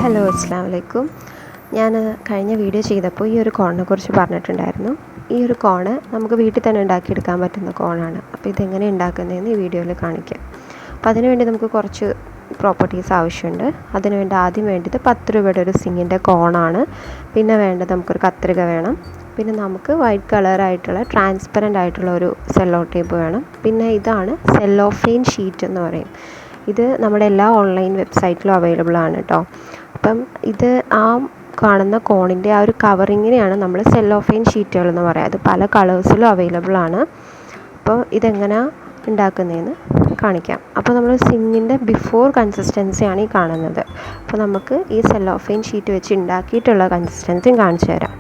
Hello അസ്സലാമു അലൈക്കും. ഞാൻ കഴിഞ്ഞ വീഡിയോ ചെയ്തപ്പോൾ ഈ ഒരു കോണിനെ കുറിച്ച് പറഞ്ഞിട്ടുണ്ടായിരുന്നു. ഈ ഒരു കോണ് നമുക്ക് വീട്ടിൽ തന്നെ ഉണ്ടാക്കിയെടുക്കാൻ പറ്റുന്ന കോണാണ്. അപ്പോൾ ഇതെങ്ങനെ ഉണ്ടാക്കുന്നതെന്ന് ഈ വീഡിയോയിൽ കാണിക്കാം. അപ്പോൾ അതിനുവേണ്ടി നമുക്ക് കുറച്ച് പ്രോപ്പർട്ടീസ് ആവശ്യമുണ്ട്. അതിനുവേണ്ടി ആദ്യം വേണ്ടത് 10 രൂപയുടെ ഒരു സിങ്ങിൻ്റെ കോണാണ്. പിന്നെ വേണ്ടത് നമുക്കൊരു കത്രിക വേണം. പിന്നെ നമുക്ക് വൈറ്റ് കളറായിട്ടുള്ള ട്രാൻസ്പെറൻ്റ് ആയിട്ടുള്ള ഒരു സെല്ലോ ടേപ്പ് വേണം. പിന്നെ ഇതാണ് സെല്ലോഫെയിൻ ഷീറ്റ് എന്ന് പറയും. ഇത് നമ്മുടെ എല്ലാ ഓൺലൈൻ വെബ്സൈറ്റിലും അവൈലബിൾ ആണ് കേട്ടോ. അപ്പം ഇത് ആ കാണുന്ന കോണിൻ്റെ ആ ഒരു കവറിങ്ങിനെയാണ് നമ്മൾ സെല്ലോഫെയിൻ ഷീറ്റുകൾ എന്ന് പറയുക. അത് പല കളേഴ്സിലും അവൈലബിൾ ആണ്. അപ്പോൾ ഇതെങ്ങനെയാണ് ഉണ്ടാക്കുന്നതെന്ന് കാണിക്കാം. അപ്പോൾ നമ്മൾ സിങ്ങിൻ്റെ ബിഫോർ കൺസിസ്റ്റൻസിയാണ് ഈ കാണുന്നത്. അപ്പോൾ നമുക്ക് ഈ സെല്ലോഫെയിൻ ഷീറ്റ് വെച്ച് ഉണ്ടാക്കിയിട്ടുള്ള കൺസിസ്റ്റൻസിയും കാണിച്ചു തരാം.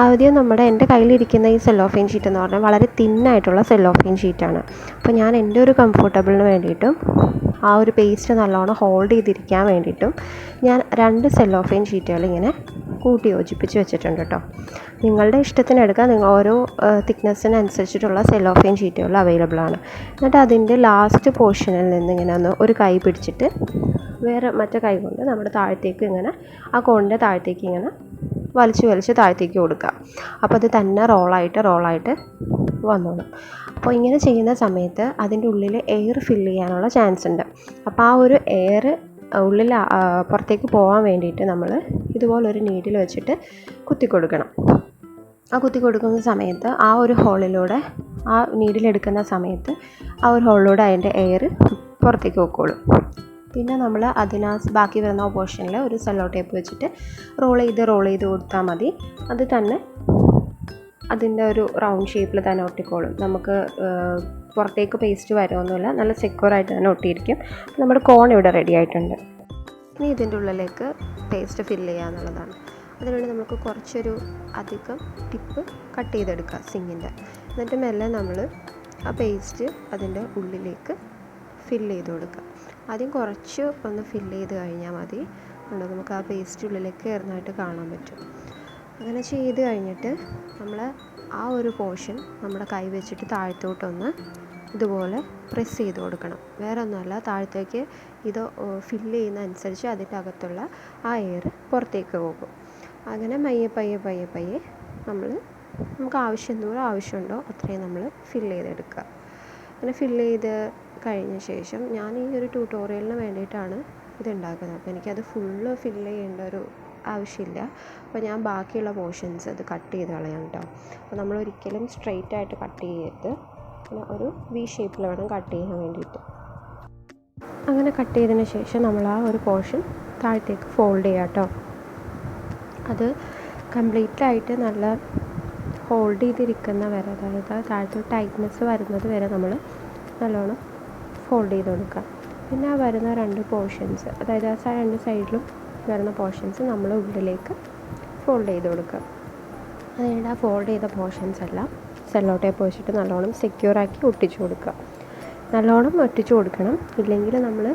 ആദ്യം എൻ്റെ കയ്യിലിരിക്കുന്ന ഈ സെല്ലോഫെയിൻ ഷീറ്റ് എന്ന് പറഞ്ഞാൽ വളരെ തിന്നായിട്ടുള്ള സെല്ലോഫെയിൻ ഷീറ്റാണ്. അപ്പോൾ ഞാൻ എൻ്റെ ഒരു കംഫർട്ടബിളിന് വേണ്ടിയിട്ടും ആ ഒരു പേസ്റ്റ് നല്ലോണം ഹോൾഡ് ചെയ്തിരിക്കാൻ വേണ്ടിയിട്ടും ഞാൻ 2 സെല്ലോഫെയിൻ ഷീറ്റുകൾ ഇങ്ങനെ കൂട്ടി യോജിപ്പിച്ച് വെച്ചിട്ടുണ്ട് കേട്ടോ. നിങ്ങളുടെ ഇഷ്ടത്തിന് എടുക്കാം. നിങ്ങൾ ഓരോ തിക്നെസ്സിനനുസരിച്ചിട്ടുള്ള സെല്ലോഫെയിൻ ഷീറ്റുകൾ അവൈലബിൾ ആണ്. എന്നിട്ട് അതിൻ്റെ ലാസ്റ്റ് പോർഷനിൽ നിന്ന് ഇങ്ങനെ ഒന്ന് ഒരു കൈ പിടിച്ചിട്ട് വേറെ മറ്റേ കൈ കൊണ്ട് നമ്മുടെ താഴത്തേക്ക് ഇങ്ങനെ ആ കോണിൻ്റെ താഴത്തേക്ക് ഇങ്ങനെ വലിച്ച് താഴത്തേക്ക് കൊടുക്കുക. അപ്പോൾ അത് തന്നെ റോളായിട്ട് വന്നോളും. അപ്പോൾ ഇങ്ങനെ ചെയ്യുന്ന സമയത്ത് അതിൻ്റെ ഉള്ളിൽ എയർ ഫില്ല് ചെയ്യാനുള്ള ചാൻസ് ഉണ്ട്. അപ്പോൾ ആ ഒരു എയർ ഉള്ളിൽ പുറത്തേക്ക് പോകാൻ വേണ്ടിയിട്ട് നമ്മൾ ഇതുപോലൊരു നീഡിൽ വെച്ചിട്ട് കുത്തി കൊടുക്കണം. ആ കുത്തി കൊടുക്കുന്ന സമയത്ത് ആ ഒരു ഹോളിലൂടെ ആ നീഡിലെടുക്കുന്ന സമയത്ത് ആ ഒരു ഹോളിലൂടെ അതിൻ്റെ എയർ പുറത്തേക്ക് പോയിക്കോളും. പിന്നെ നമ്മൾ ബാക്കി വരുന്ന പോർഷനിൽ ഒരു സെല്ലോ ടേപ്പ് വെച്ചിട്ട് റോൾ ചെയ്ത് കൊടുത്താൽ മതി. അത് തന്നെ അതിൻ്റെ ഒരു റൗണ്ട് ഷേപ്പിൽ തന്നെ ഒട്ടിക്കോളും. നമുക്ക് പുറത്തേക്ക് പേസ്റ്റ് വരുമൊന്നുമില്ല, നല്ല സെക്യൂറായിട്ട് തന്നെ ഒട്ടിയിരിക്കും. നമ്മുടെ കോൺ ഇവിടെ റെഡി ആയിട്ടുണ്ട്. ഇനി ഇതിൻ്റെ ഉള്ളിലേക്ക് പേസ്റ്റ് ഫില്ല് ചെയ്യുക എന്നുള്ളതാണ്. അതിനുവേണ്ടി നമുക്ക് കുറച്ചൊരു അധികം ടിപ്പ് കട്ട് ചെയ്തെടുക്കുക സിങ്ങിൻ്റെ. എന്നിട്ട് മെല്ലെ നമ്മൾ ആ പേസ്റ്റ് അതിൻ്റെ ഉള്ളിലേക്ക് ഫില്ല് ചെയ്ത് കൊടുക്കുക. ആദ്യം കുറച്ച് ഒന്ന് ഫില്ല് ചെയ്ത് കഴിഞ്ഞാൽ മതി. നമുക്ക് ആ പേസ്റ്റ് ഉള്ളിലേക്ക് കയറുന്നതായിട്ട് കാണാൻ പറ്റും. അങ്ങനെ ചെയ്ത് കഴിഞ്ഞിട്ട് നമ്മൾ ആ ഒരു പോർഷൻ നമ്മുടെ കൈ വെച്ചിട്ട് താഴത്തോട്ടൊന്ന് ഇതുപോലെ പ്രസ് ചെയ്ത് കൊടുക്കണം. വേറെ ഒന്നുമല്ല, താഴത്തേക്ക് ഇത് ഫില്ല് ചെയ്യുന്ന അനുസരിച്ച് അതിൻ്റെ അകത്തുള്ള ആ എയർ പുറത്തേക്ക് പോകും. അങ്ങനെ പയ്യെ നമുക്ക് ആവശ്യമുണ്ടോ അത്രയും നമ്മൾ ഫില്ല് ചെയ്തെടുക്കുക. അങ്ങനെ ഫില്ല് ചെയ്ത് കഴിഞ്ഞ ശേഷം ഞാൻ ഈ ഒരു ട്യൂട്ടോറിയലിന് വേണ്ടിയിട്ടാണ് ഇത് ഉണ്ടാക്കുന്നത്. അപ്പോൾ എനിക്കത് ഫുള്ള് ഫില്ല് ചെയ്യേണ്ട ഒരു ആവശ്യമില്ല. അപ്പോൾ ഞാൻ ബാക്കിയുള്ള പോർഷൻസ് അത് കട്ട് ചെയ്ത് കളയാം കേട്ടോ. അപ്പോൾ നമ്മൾ ഒരിക്കലും സ്ട്രെയിറ്റ് ആയിട്ട് കട്ട് ചെയ്യരുത്. പിന്നെ ഒരു വി ഷേപ്പിൽ വേണം കട്ട് ചെയ്യാൻ വേണ്ടിയിട്ട്. അങ്ങനെ കട്ട് ചെയ്തതിന് ശേഷം നമ്മൾ ആ ഒരു പോർഷൻ താഴത്തേക്ക് ഫോൾഡ് ചെയ്യാം കേട്ടോ. അത് കംപ്ലീറ്റായിട്ട് നല്ല ഹോൾഡ് ചെയ്തിരിക്കുന്ന വരെ, അതായത് താഴത്തെ ടൈറ്റ്നെസ് വരുന്നത് വരെ നമ്മൾ നല്ലോണം ഫോൾഡ് ചെയ്ത് കൊടുക്കുക. പിന്നെ ആ വരുന്ന 2 പോർഷൻസ്, അതായത് ആ 2 സൈഡിലും വരുന്ന പോർഷൻസ് നമ്മൾ ഉള്ളിലേക്ക് ഫോൾഡ് ചെയ്ത് കൊടുക്കുക. അതുകഴിഞ്ഞിട്ട് ആ ഫോൾഡ് ചെയ്ത പോർഷൻസ് എല്ലാം സെല്ലോ ടേപ്പ് വെച്ചിട്ട് നല്ലോണം സെക്യൂറാക്കി ഒട്ടിച്ചു കൊടുക്കുക. നല്ലോണം ഒട്ടിച്ചു കൊടുക്കണം, ഇല്ലെങ്കിൽ നമ്മൾ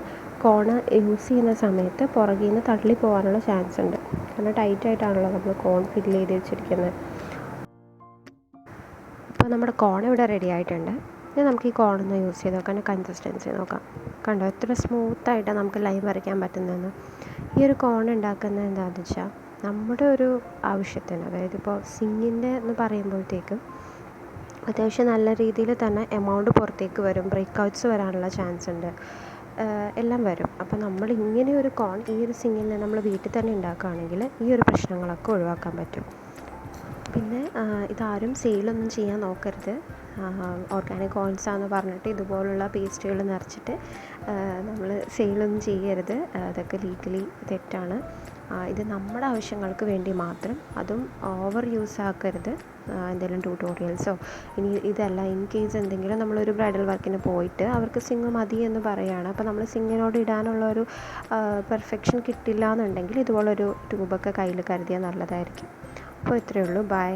കോണ് യൂസ് ചെയ്യുന്ന സമയത്ത് പുറകിൽ നിന്ന് തള്ളി പോകാനുള്ള ചാൻസ് ഉണ്ട്. കാരണം ടൈറ്റായിട്ടാണല്ലോ നമ്മൾ കോൺ ഫില്ല് ചെയ്ത് വെച്ചിരിക്കുന്നത്. അപ്പോൾ നമ്മുടെ കോൺ ഇവിടെ റെഡി ആയിട്ടുണ്ട്. ഇനി നമുക്ക് ഈ കോണൊന്ന് യൂസ് ചെയ്ത് നോക്കാം, കൺസിസ്റ്റൻസി നോക്കാം. കണ്ടോ എത്ര സ്മൂത്തായിട്ടാണ് നമുക്ക് ലൈൻ വരയ്ക്കാൻ പറ്റുന്നതെന്ന്. ഈ ഒരു കോൺ ഉണ്ടാക്കുന്നത് എന്താണെന്ന് വെച്ചാൽ നമ്മുടെ ഒരു ആവശ്യത്തിന്, അതായത് ഇപ്പോൾ സിങ്ങിൻ്റെ എന്ന് പറയുമ്പോഴത്തേക്കും അത്യാവശ്യം നല്ല രീതിയിൽ തന്നെ എമൗണ്ട് പുറത്തേക്ക് വരും, ബ്രേക്ക് ഔട്ട്സ് വരാനുള്ള ചാൻസ് ഉണ്ട്, എല്ലാം വരും. അപ്പോൾ നമ്മൾ ഇങ്ങനെ ഒരു കോൺ ഈ ഒരു സിങ്ങിൽ നമ്മൾ വീട്ടിൽ തന്നെ ഉണ്ടാക്കുകയാണെങ്കിൽ ഈ ഒരു പ്രശ്നങ്ങളൊക്കെ ഒഴിവാക്കാൻ പറ്റും. പിന്നെ ഇതാരും സെയിലൊന്നും ചെയ്യാൻ നോക്കരുത്. ഓർഗാനിക് കോയിൻസാണെന്ന് പറഞ്ഞിട്ട് ഇതുപോലുള്ള പേസ്റ്റുകൾ നിറച്ചിട്ട് നമ്മൾ സെയിലൊന്നും ചെയ്യരുത്. അതൊക്കെ ലീഗലി തെറ്റാണ്. ഇത് നമ്മുടെ ആവശ്യങ്ങൾക്ക് വേണ്ടി മാത്രം, അതും ഓവർ യൂസ് ആക്കരുത്. എന്തെങ്കിലും ട്യൂട്ടോറിയൽസോ ഇനി ഇതല്ല, ഇൻ കേസ് എന്തെങ്കിലും നമ്മളൊരു ബ്രൈഡൽ വർക്കിന് പോയിട്ട് അവർക്ക് സിങ് മതി എന്ന് പറയുകയാണ്, അപ്പോൾ നമ്മൾ സിങ്ങിനോട് ഇടാനുള്ളൊരു പെർഫെക്ഷൻ കിട്ടില്ല എന്നുണ്ടെങ്കിൽ ഇതുപോലൊരു ട്യൂബൊക്കെ കയ്യിൽ കരുതിയാൽ നല്ലതായിരിക്കും. അപ്പോൾ ഇത്രയേ ഉള്ളൂ. ബൈ.